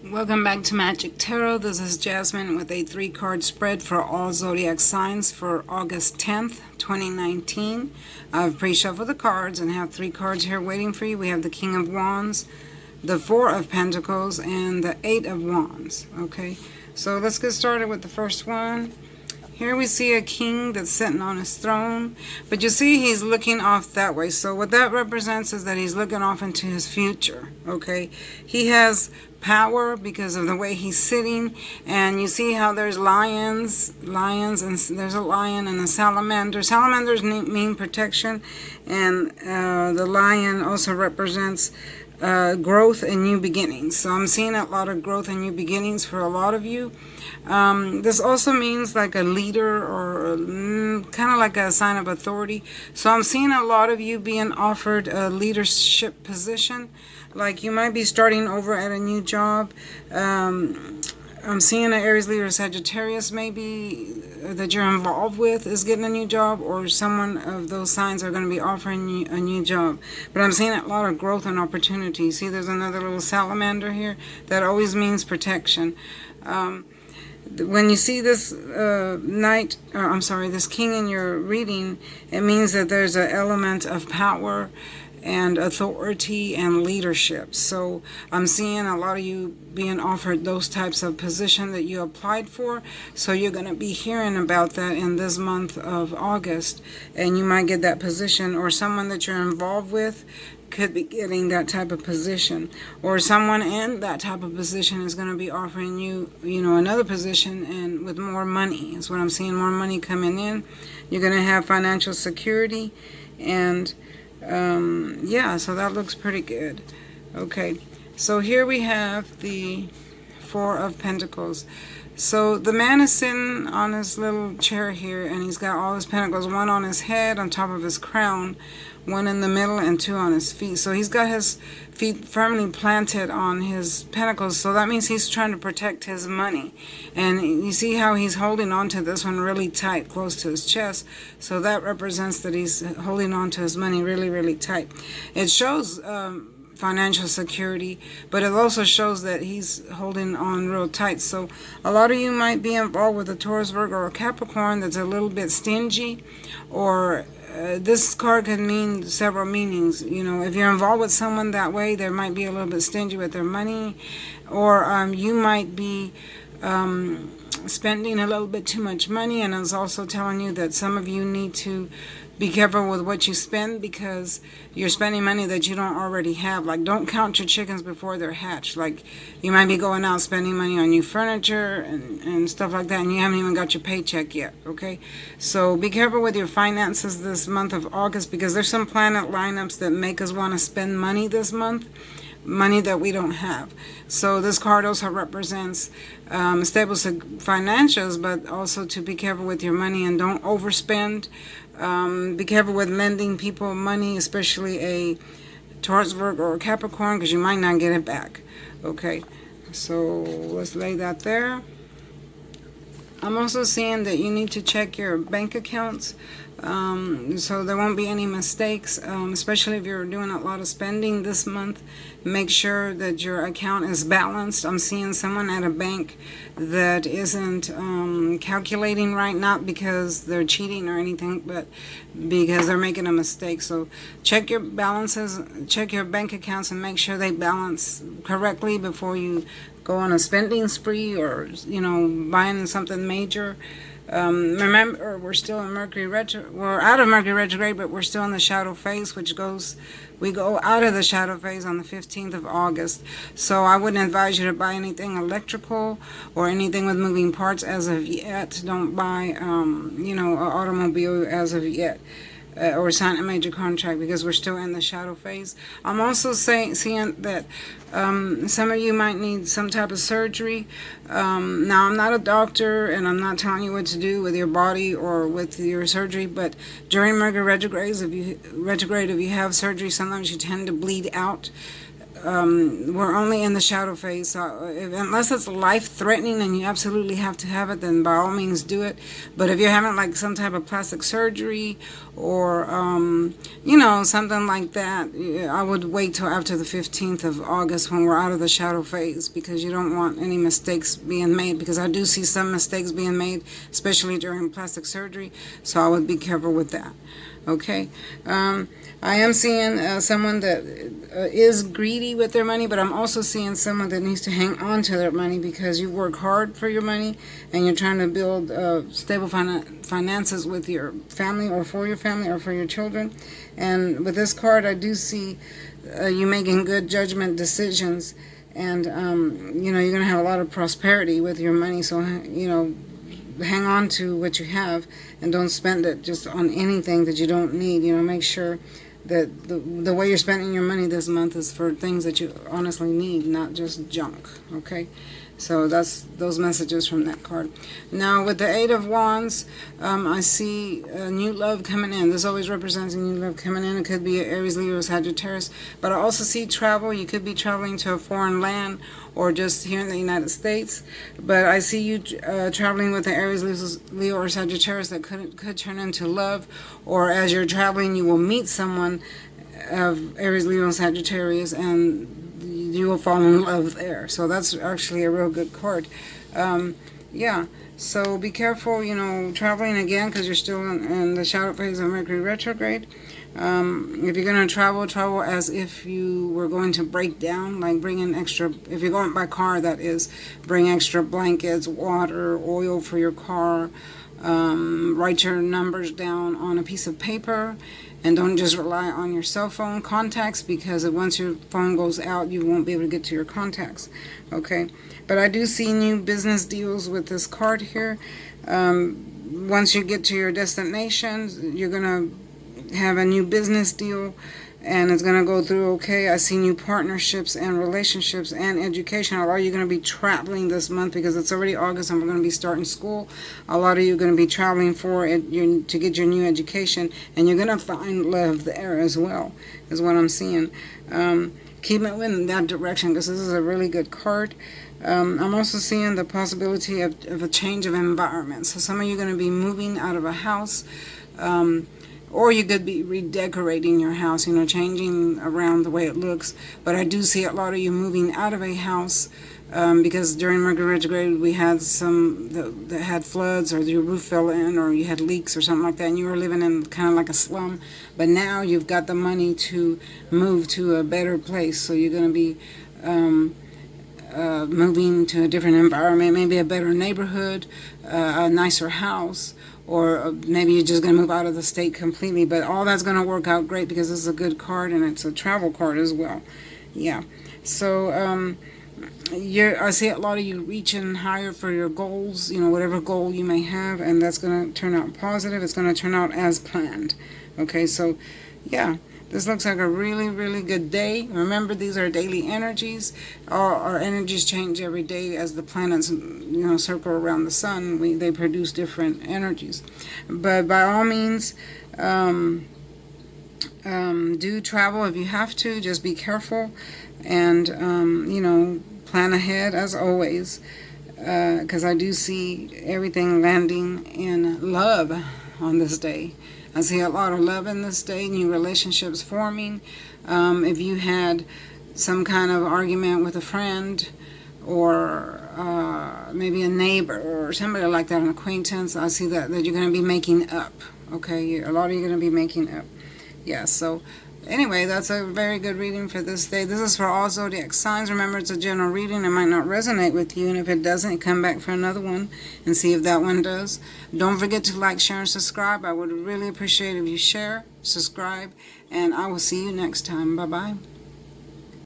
Welcome back to Magic Tarot. This is Jasmine with a 3-card spread for all zodiac signs for August 10th, 2019. I've pre-shuffled the cards and have 3 cards here waiting for you. We have the King of Wands, the 4 of Pentacles, and the 8 of Wands. Okay, so let's get started with the first one. Here we see a king that's sitting on his throne, but you see he's looking off that way. So what that represents is that he's looking off into his future, okay? He has power because of the way he's sitting, and you see how there's lions, and there's a lion and a salamander. Salamanders mean protection, and the lion also represents growth and new beginnings. So I'm seeing a lot of growth and new beginnings for a lot of you. This also means like a leader or kind of like a sign of authority. So I'm seeing a lot of you being offered a leadership position. Like you might be starting over at a new job. I'm seeing an Aries, Leo, Sagittarius maybe that you're involved with is getting a new job, or someone of those signs are going to be offering you a new job. But I'm seeing a lot of growth and opportunity. See, there's another little salamander here. That always means protection. When you see this this king in your reading, it means that there's an element of power and authority and leadership. So I'm seeing a lot of you being offered those types of position that you applied for. So you're going to be hearing about that in this month of August, and you might get that position, or someone that you're involved with could be getting that type of position, or someone in that type of position is going to be offering you, another position and with more money. Is what I'm seeing, more money coming in. You're going to have financial security, and yeah, so that looks pretty good. Okay, so here we have the 4 of Pentacles. So the man is sitting on his little chair here, and he's got all his pentacles, 1 on his head on top of his crown, 1 in the middle, and 2 on his feet. So he's got his feet firmly planted on his pentacles. So that means he's trying to protect his money. And you see how he's holding on to this one really tight, close to his chest. So that represents that he's holding on to his money really, really tight. It shows financial security, but it also shows that he's holding on real tight. So a lot of you might be involved with a Taurus, Virgo, or Capricorn that's a little bit stingy, or this card can mean several meanings. If you're involved with someone that way, they might be a little bit stingy with their money, or you might be spending a little bit too much money. And it's also telling you that some of you need to be careful with what you spend, because you're spending money that you don't already have. Like, don't count your chickens before they're hatched. Like, you might be going out spending money on new furniture and stuff like that, and you haven't even got your paycheck yet, okay? So be careful with your finances this month of August, because there's some planet lineups that make us want to spend money this month, money that we don't have. So this card also represents stable financials, but also to be careful with your money and don't overspend. Be careful with lending people money, especially a Taurus, Virgo, or Capricorn, because you might not get it back. Okay, so let's lay that there. I'm also seeing that you need to check your bank accounts, so there won't be any mistakes, especially if you're doing a lot of spending this month. Make sure that your account is balanced. I'm seeing someone at a bank that isn't calculating right, not because they're cheating or anything, but because they're making a mistake. So check your balances, check your bank accounts, and make sure they balance correctly before you go on a spending spree, or buying something major. Remember, we're still in Mercury retro. We're out of Mercury retrograde, but we're still in the shadow phase, we go out of the shadow phase on the 15th of August. So I wouldn't advise you to buy anything electrical or anything with moving parts as of yet. Don't buy, an automobile as of yet. Or sign a major contract, because we're still in the shadow phase. I'm also seeing that some of you might need some type of surgery. Now, I'm not a doctor, and I'm not telling you what to do with your body or with your surgery, but during Mercury retrograde, if you have surgery, sometimes you tend to bleed out we're only in the shadow phase, so unless it's life-threatening and you absolutely have to have it, then by all means do it. But if you're having like some type of plastic surgery or something like that, I would wait till after the 15th of August when we're out of the shadow phase, because you don't want any mistakes being made, because I do see some mistakes being made, especially during plastic surgery, so I would be careful with that. Okay. I am seeing someone that is greedy with their money, but I'm also seeing someone that needs to hang on to their money, because you work hard for your money and you're trying to build stable finances with your family, or for your family, or for your children. And with this card, I do see you making good judgment decisions, and you're going to have a lot of prosperity with your money. So hang on to what you have and don't spend it just on anything that you don't need. Make sure that the way you're spending your money this month is for things that you honestly need, not just junk. Okay, so that's those messages from that card. Now with the Eight of Wands, I see a new love coming in. This always represents a new love coming in. It could be Aries, Leo, Sagittarius, but I also see travel. You could be traveling to a foreign land or just here in the United States, but I see you traveling with the Aries, Leo, or Sagittarius that could turn into love, or as you're traveling you will meet someone of Aries, Leo, and Sagittarius, and you will fall in love there. So that's actually a real good card. Yeah, so be careful, traveling again, because you're still in the shadow phase of Mercury retrograde. If you're going to travel as if you were going to break down, like bring in extra, if you're going by car, that is, bring extra blankets, water, oil for your car, write your numbers down on a piece of paper, and don't just rely on your cell phone contacts, because once your phone goes out, you won't be able to get to your contacts. Okay, but I do see new business deals with this card here. Once you get to your destination, you're going to have a new business deal, and it's going to go through okay. I see new partnerships and relationships and education. A lot of you are going to be traveling this month, because it's already August and we're going to be starting school. A lot of you are going to be traveling to get your new education, and you're going to find love there as well, is what I'm seeing. Keep it in that direction, because this is a really good card. I'm also seeing the possibility of a change of environment. So some of you are going to be moving out of a house, or you could be redecorating your house, changing around the way it looks. But I do see a lot of you moving out of a house, because during Mercury retrograde we had some that had floods, or your roof fell in, or you had leaks or something like that, and you were living in kind of like a slum. But now you've got the money to move to a better place, so you're going to be moving to a different environment, maybe a better neighborhood, a nicer house, or maybe you're just going to move out of the state completely. But all that's going to work out great, because this is a good card, and it's a travel card as well. Yeah, so I see a lot of you reaching higher for your goals, whatever goal you may have, and that's going to turn out positive. It's going to turn out as planned. Okay, so yeah, this looks like a really, really good day. Remember, these are daily energies. Our energies change every day as the planets, circle around the sun. They produce different energies. But by all means, do travel if you have to. Just be careful, and plan ahead as always. Because I do see everything landing in love on this day. I see a lot of love in this day, new relationships forming. If you had some kind of argument with a friend, or maybe a neighbor, or somebody like that, an acquaintance, I see that you're going to be making up. Okay, a lot of you are going to be making up. Yeah, so anyway, that's a very good reading for this day. This is for all zodiac signs. Remember, it's a general reading. It might not resonate with you, and if it doesn't, come back for another one and see if that one does. Don't forget to like, share, and subscribe. I would really appreciate if you share, subscribe, and I will see you next time. Bye-bye.